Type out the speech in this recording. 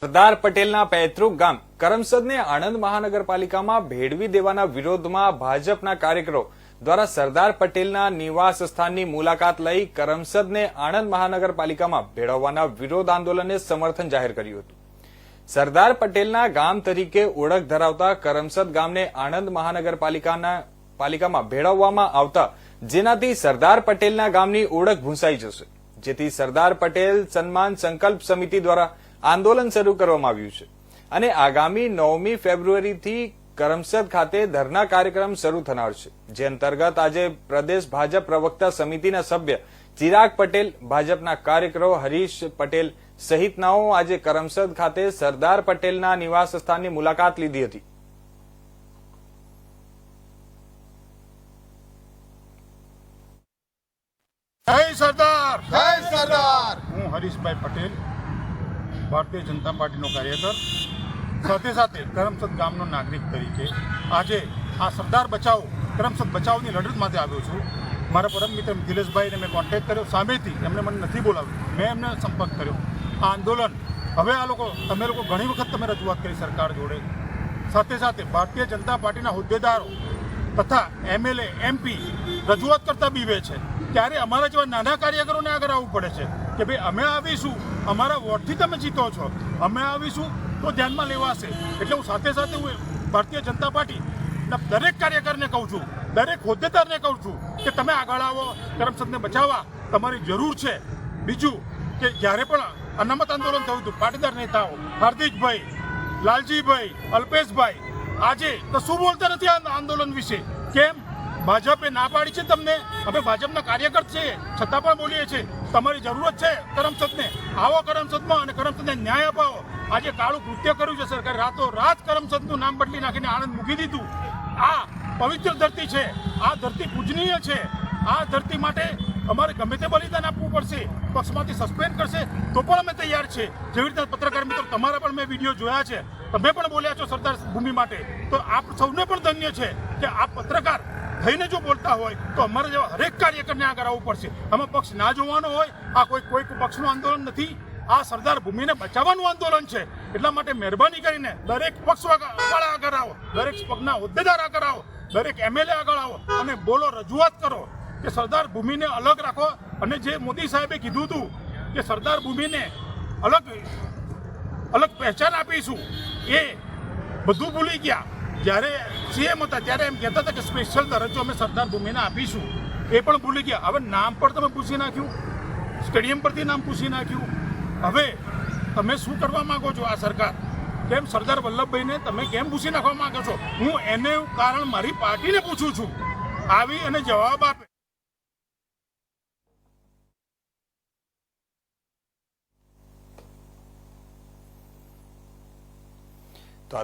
સરદાર પટેલના પૈતૃક ગામ કરમસદને આણંદ મહાનગરપાલિકામાં ભેળવી દેવાના વિરોધમાં ભાજપના કાર્યકરો દ્વારા સરદાર પટેલના નિવાસ સ્થાનની મુલાકાત લઈ કરમસદને આણંદ મહાનગરપાલિકામાં ભેળવવાના વિરોધ આંદોલનને સમર્થન જાહેર કર્યું હતું। સરદાર પટેલના ગામ તરીકે ઓળખ ધરાવતા કરમસદ ગામને આણંદ મહાનગરપાલિકામાં ભેળવવામાં આવતા જેનાથી સરદાર પટેલના ગામની ઓળખ ભૂંસાઈ જશે, જેથી સરદાર પટેલ સન્માન સંકલ્પ સમિતિ દ્વારા આંદોલન શરૂ કરવામાં આવ્યું છે અને આગામી 9મી ફેબ્રુઆરીથી કરમસદ ખાતે ધરના કાર્યક્રમ શરૂ થનાર છે, જે અંતર્ગત આજે પ્રદેશ ભાજપ પ્રવક્તા સમિતિના સભ્ય ચિરાગ પટેલ, ભાજપના કાર્યકરો હરીશ પટેલ સહિતનાઓ આજે કરમસદ ખાતે સરદાર પટેલના નિવાસ સ્થાનની મુલાકાત લીધી હતી। જય સરદાર, જય સરદાર। હું હરીશભાઈ પટેલ, ભારતીય જનતા પાર્ટીનો કાર્યકર, સાથે સાથે કરમસદ ગામનો નાગરિક તરીકે આજે આ સરદાર બચાવો કરમસદ બચાવની લડત માટે આવ્યો છું। મારા પરમ મિત્ર મિથિલેશભાઈને મેં કોન્ટેક્ટ કર્યો, સામેથી એમને મને નથી બોલાવ્યું, મેં એમને સંપર્ક કર્યો। આ આંદોલન હવે તમે લોકો ઘણી વખત તમે રજૂઆત કરી સરકાર જોડે, સાથે સાથે ભારતીય જનતા પાર્ટીના હોદ્દેદારો તથા MLA MP રજૂઆત કરતા બીવે છે, ત્યારે અમારા જેવા નાના કાર્યકરોને આગળ આવવું પડે છે કે ભાઈ અમે આવીશું, અમારા વોટથી તમે જીતો છો, અમે આવીશું તો ધ્યાનમાં લેવાશે। એટલે હું સાથે સાથે ભારતીય જનતા પાર્ટીના દરેક કાર્યકરને કહું છું, દરેક હોદ્દેદારને કહું છું કે તમે આગળ આવો, કરમસદને બચાવવા તમારી જરૂર છે। બીજું કે જ્યારે પણ અનામત આંદોલન થયું હતું, પાટીદાર નેતાઓ હાર્દિકભાઈ, લાલજીભાઈ, અલ્પેશભાઈ આજે તો શું બોલતા નથી આ આંદોલન વિશે? કેમ? ભાજપે ના પાડી છે તમને? અમે ભાજપના કાર્યકર છીએ છતાં પણ બોલીએ છીએ તમારી જરૂરત છે કરમસદને, આવો કરમસદમાં અને કરમસદને ન્યાય અપાવો। આજે કાળું કૃત્ય કર્યું છે સરકારે, રાતોરાત કરમસદનું નામ બદલી નાખીને આણંદ મૂકી દીધું। આ પવિત્ર ધરતી છે, આ ધરતી પૂજનીય છે, આ ધરતી માટે અમારે ગમે તે બલિદાન આપવું પડશે, પક્ષમાંથી સસ્પેન્ડ કરશે તો પણ અમે તૈયાર છે। જેવી રીતે પત્રકાર મિત્રો તમારા પણ મેં વિડીયો જોયા છે, તમે પણ બોલ્યા છો સરદાર ભૂમિ માટે, તો આપ સૌને પણ ધન્ય છે કે આ પત્રકાર થઈને જો બોલતા હોય તો અમારા જેવા હરેક કાર્યકરને આગળ આવવું પડશે। આમાં પક્ષ ના જોવાનો હોય, આ કોઈ પક્ષનું આંદોલન નથી, આ સરદાર ભૂમિને બચાવવાનું આંદોલન છે। એટલા માટે મહેરબાની કરીને દરેક પક્ષ આગળ આવો, દરેક પક્ષના હોદ્દેદાર આગળ આવો, દરેક MLA આગળ આવો અને બોલો, રજૂઆત કરો કે સરદાર ભૂમિને અલગ રાખો। અને જે મોદી સાહેબે કીધું હતું કે સરદાર ભૂમિને અલગ પહેચાન આપીશું, એ બધું ભૂલી ગયા। જ્યારે CM હતા ત્યારે એમ કહેતા હતા કે સ્પેશિયલ દરજ્જો અમે સરદાર ભૂમિને આપીશું, એ પણ ભૂલી ગયા। હવે નામ પર તમે પૂછી નાખ્યું, સ્ટેડિયમ પરથી નામ પૂછી નાખ્યું। હવે તમે શું કરવા માંગો છો? આ સરકાર કેમ સરદાર વલ્લભભાઈને તમે કેમ પૂછી નાખવા માંગો છો? હું એને કારણ મારી પાર્ટીને પૂછું છું, આવી અને જવાબ આપે।